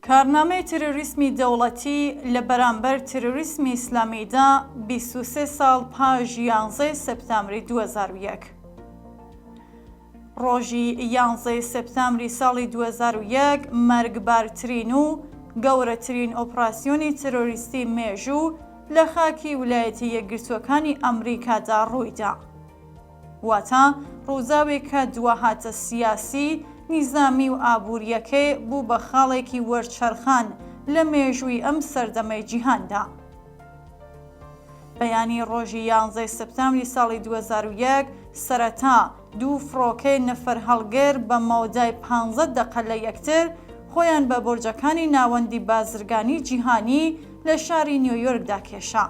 کارنامەی تروریسمی دەوڵەتی لە بەرامبەر تروریسمی ئیسلامیدا 23 ساڵ پاش 11 سەپتەمبری 2001. ڕۆژی 11 سەپتەمبری ساڵی 2001 مەرگبارترین و گەورەترین ئۆپراسیۆنی تروریستی مێژوو لە خاکی ویلایەتە یەکگرتووەکانی ئەمریکادا ڕوویدا. واتە ڕووزاوێک کە دووەهاتە سیاسی، نیزامی و ئابوووریەکەی بوو بە خاڵێکی وەرچەرخان لە مێژووی ئەم سەردەمەی جیهاندا. بەیانی ڕۆژی 11 سەپتەمبری ساڵی 2001 سەرەتا دوو فڕۆکەی نەفەر هەڵگر بە مەودای 15 دقە لە یەکتر خۆیان بە بورجەکانی ناوەندی بازرگانی جیهانی لە شاری نیویۆرکدا کێشا.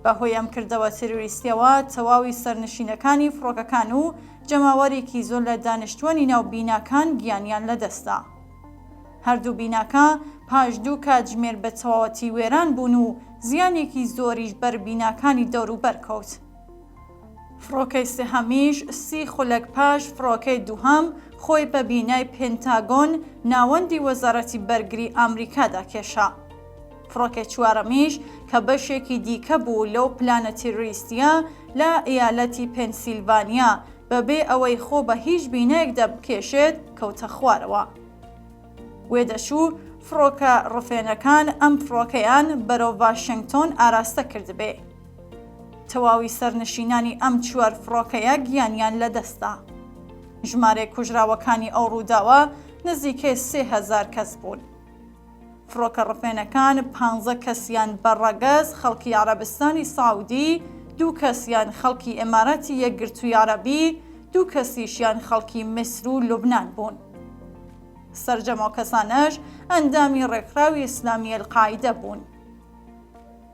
بەهۆی ئەم کردەوە تروریستیەوە تەواوی سەرنشینەکانی فڕۆکەکان و جەماوەرێکی زۆر لە دانیشتووانی ناو بیناکان گیانیان لەدەستا. هەردوو بیناکە پاش دوو کاتژمێر بە تەواوەتی وێران بوون و زیانێکی زۆریش بەر بیناکانی دەوروبەر کەوت. فڕۆکەی سێهەمیش 30 خولەک پاش فڕۆکەی دووهەم خۆی بە بینای پێنتاگۆن ناوەندی وەزارەتی بەرگری ئەمریکادا کێشا. فڕۆکەی چوارەمیش کە بەشێکی دیکە بوو لەو پلانە تروریستیە لە ئیالەتی پێنسیلڤانیا بەبێ ئەوەی خۆ بە هیچ بینایەکدا بکێشێت کەوتە خوارەوە. وێدەچوو فڕۆکە ڕفێنەکان ئەم فڕۆکەیان بەرەو واشنگتۆن ئاراستە کردبێ. تەواوی سەرنشینانی ئەم چوار فڕۆکەیە گیانیان لەدەستا. ژمارەی کوژراوەکانی ئەو ڕووداوە نزیکەی 3000 کەس بوون. فڕۆکە ڕفێنەکان 15 کەسیان بەڕەگەز خەڵکی عەرەبستانی ساودی، 2 کەسیان خەڵکی ئێماراتی یەکگرتووی عەرەبی، 2 کەسیشیان خەڵکی میسر و لوبنان بوون. سەرجەمەو کەسانەش ئەندامی ڕێکخراوی ئیسلامی ئەلقاعیدە بوون.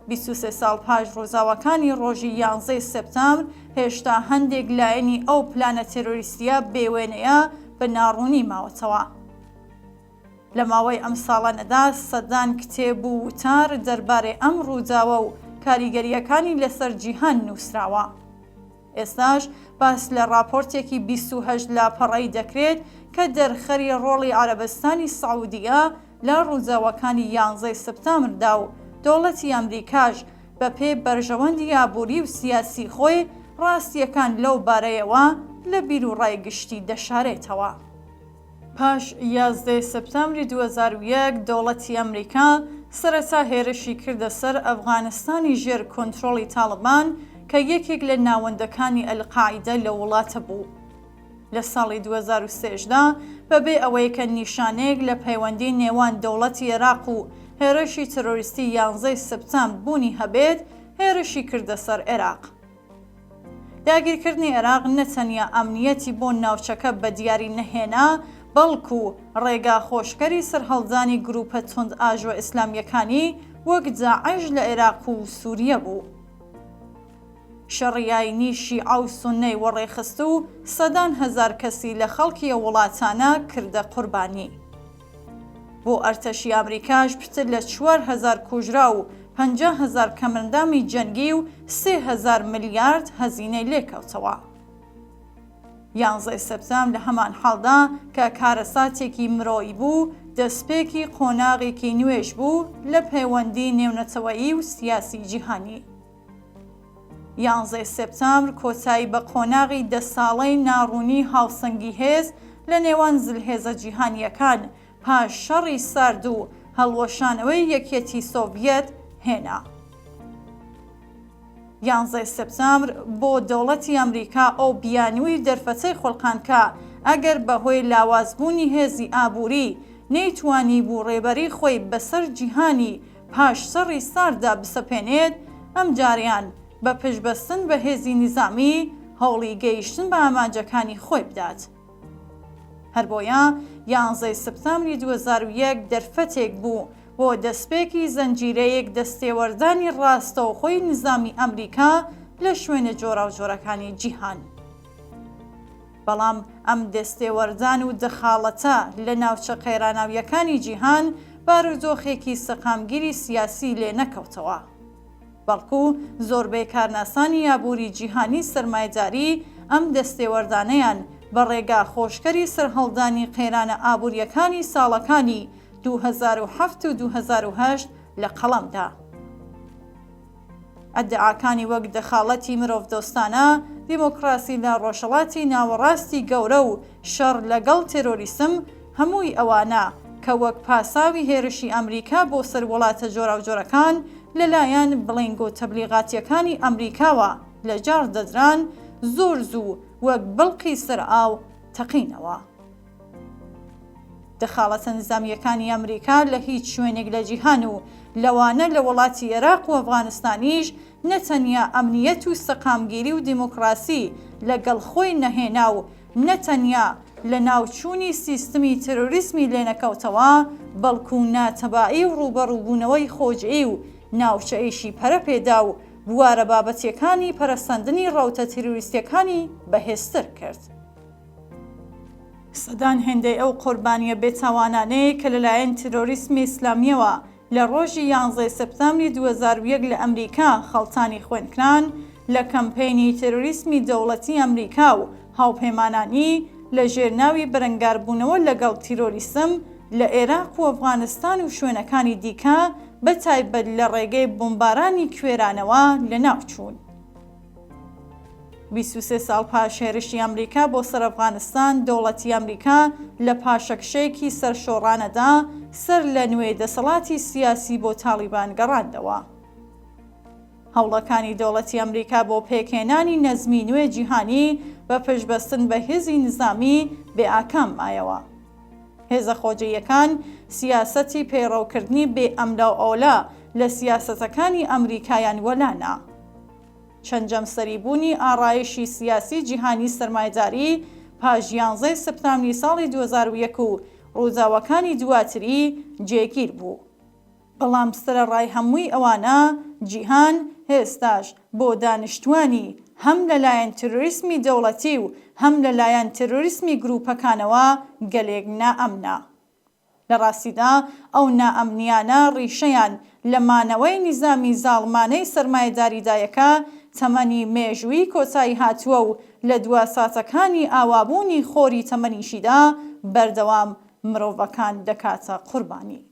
23 ساڵ پاش ڕووزاوەکانی ڕۆژی 11 سەپتەمبر هێشتا هەندێک لایەنی ئەو پلانە تروریستیە بێوێنەیە بە ناڕوونی ماوەتەوە. لە ماوەی ئەم ساڵانەدا سەدان کتێب و وتار دەربارەی ئەم ڕووداوە و کاریگەریەکانی لەسەر جیهان نووسراوە. ئێستاش باس لە راپۆرتێکی 28 لاپەڕەیی دەکرێت کە دەرخەری ڕۆڵی عەرەبستانی سەعودیە لە ڕووداوەکانی 11 سەپتەمبردا و دەوڵەتی ئەمریکاش بە پێی بەرژەوەندی ئابووری و سیاسی خۆی ڕاستیەکان لەو بارەیەوە لە بیر و ڕای گشتی دەشارێتەوە. پاش 11 سەپتەمبری 2001 دەوڵەتی ئەمریکا سەرەتا هێرشی کردە سەر ئەفغانستانی ژێر کۆنتڕۆڵی تاڵیبان کە یەکێک لە ناوەندەکانی ئەلقاعیدە لە وڵاتە بوو. لە ساڵی 2003دا بەبێ ئەوەی کە نیشانەیەک لە پەیوەندی نێوان دەوڵەتی عێراق و هێرشی تروریستی 11 سەپتەمبر بوونی هەبێت، هێرشی کردە سەر عێراق. داگیرکردنی عێراق نەتەنیا ئەمنیەتی بۆ ناوچەکە بە دیاری نەهێنا، بەڵکو ڕێگا خۆشکەری سەرهەڵدانی گروپە توند ئاژۆ ئیسلامیەکانی وەک داعش لە عێراق و سووریە بوو. شەڕیایی شیعە و سوننەی وەڕێخست و سەدان هەزار کەسی لە خەڵکی وڵاتانە کردە قوربانی. بۆ ئەرتەشی ئەمریکاش پتر لە 4000 کوژرا و 50,000 کەمەندامی جەنگی و 3000 ملیارد هەزینەی لێکەوتەوە. 11 سەپتەمبر لە هەمان حاڵدا کە کارەساتێکی مرۆیی بوو، دەستپێکی قۆناغێکی نوێژ بوو لە پەیوەندی نێونەتەوەیی و سیاسی جیهانی. 11 سەپتەمبر کۆتایی بە قۆناغی 10 ساڵەی ناڕوونی هاوسەنگی هێز لە نێوان زلهێزە جیهانیەکان پاش شەڕی سارد و هەڵوەشانەوەی یەکێتی سۆڤیەت هێنا. 11 سەپتەمبر بۆ دەوڵەتی ئەمریکا ئەو بیانووی دەرفەتەی خۆڵقانکە ئەگەر بەهۆی لاوازبوونی هێزی ئابووری نەیتوانی بوو ڕێبەری خۆی بەسەر جیهانی پاش شەڕی ساردا بسەپێنێت، ئەم جاریان بە پشتبەستن بە هێزی نیزامی هەوڵی گەیشتن بە ئامانجەکانی خۆی بدات. هەر بۆیە 11 سەپتەمبری 2001 دەرفەتێک بوو بۆ دەستپێکی زەنجیرەیەک دەستێوەردانی ڕاستەوخۆی نظامی ئەمریکا لە شوێنە جۆراوجۆرەکانی جیهان. بەڵام ئەم دەستێوەردان و دەخاڵەتە لە ناوچە قەیراناویەکانی جیهان بارودۆخێکی سەقامگیری سیاسی لێ نەکەوتەوە. بەڵکو زۆربەی کارناسانی ئابووری جیهانی سەرمایەداری ئەم دەستێوەردانەیان بە ڕێگا خۆشکەری سەرهەڵدانی قەیرانە ئابووریەکانی ساڵەکانی 2007 و 2008 لە قەڵەمدا. ئەدعاکانی وەک دەخاڵەتی مرۆڤدۆستانە، دیمۆکراسی لە ڕۆژهەڵاتی ناوەڕاستی گەورە و شەڕ لەگەڵ تێرۆریسم، هەمووی ئەوانە کە وەک پاساوی هێرشی ئەمریکا بۆ سەر وڵاتە جۆراوجۆرەکان لەلایەن بڵینگ و تەبلیغاتیەکانی ئەمریکاوە لە جار دەدران، زۆر زوو وەک بڵقی سەرئاو تەقینەوە. دەخاڵەتە نظامیەکانی ئەمریکا لە هیچ شوێنێک لە جیهان و لەوانە لە وڵاتی عێراق و ئەفغانستانیش نەتەنیا ئەمنیەت و سەقامگیری و دیمۆکراسی لەگەڵ خۆی نەهێنا و نەتەنیا لە ناوچوونی سیستمی تەرۆریسمی لێنەکەوتەوە، بەڵکو ناتەبایی و ڕوبەڕووبوونەوەی خۆجێی و ناوچەئیشی پەرەپێدا و بوارە بابەتیەکانی پەرەسەندنی ڕەوتە تیرۆریستیەکانی بەهێزتر کرد. سەدان هێندەی ئەو قوربانیە بێتاوانانەیە کە لەلایەن تیرۆریسمی ئیسلامیەوە لە ڕۆژی 11 سەپتەمبری 2001 لە ئەمریکا خەڵتانی خوێندکران لە کەمپەینی تیرۆریسمی دەوڵەتی ئەمریکا و هاوپەیمانانی لە ژێرناوی بەرەنگاربوونەوە لەگەڵ تیرۆریسم لە عێراق و ئەفغانستان و شوێنەکانی دیکە، بەتایبەت لە ڕێگەی بۆمبارانی کوێرانەوە لە ناوچوون. 23 ساڵ پاش هێرشی ئەمریکا بۆ سەر ئەفغانستان، دەوڵەتی ئەمریکا لە پاشەکشەیەکی سەرشۆڕانەدا سەر لە نوێ دەسەڵاتی سیاسی بۆ تاڵیبان گەڕاندەوە. هەوڵەکانی دەوڵەتی ئەمریکا بۆ پێکهێنانی نەزمی نوێ جیهانی بە پشتبەستن بە هێزی نظامی بێ ئاکام مایەوە. هێزە خۆجێیەکان سیاسەتی پەیڕەوکردنی بێ ئەملا و ئەولا لە سیاسەتەکانی ئەمریکایان وەلانە. چەندجەم سەریبوونی ئاڕایشی سیاسی جیهانی سەرمایەداری پاش 11 سەپتەمبری ساڵی 2001 و ڕووداوەکانی دواتری جێگیر بوو. بەڵام سەرەڕای هەمووی ئەوانە، جیهان هێستاش بۆ دانیشتوانی هەم لەلایەن تیرۆریسمی دەوڵەتی و هەم لەلایەن تیرۆریسمی گروپەکانەوە گەلێک نائەمنە. لە ڕاستیدا ئەو نائەمنیانە ڕیشەیان لە مانەوەی نیزامی زاڵمانەی سەرمایەداریدایەکە تەمەنی مێژووی کۆتایی هاتووە و لە دواساتەکانی ئاوابوونی خۆری تەمەنیشیدا بەردەوام مرۆڤەکان دەکاتە قوربانی.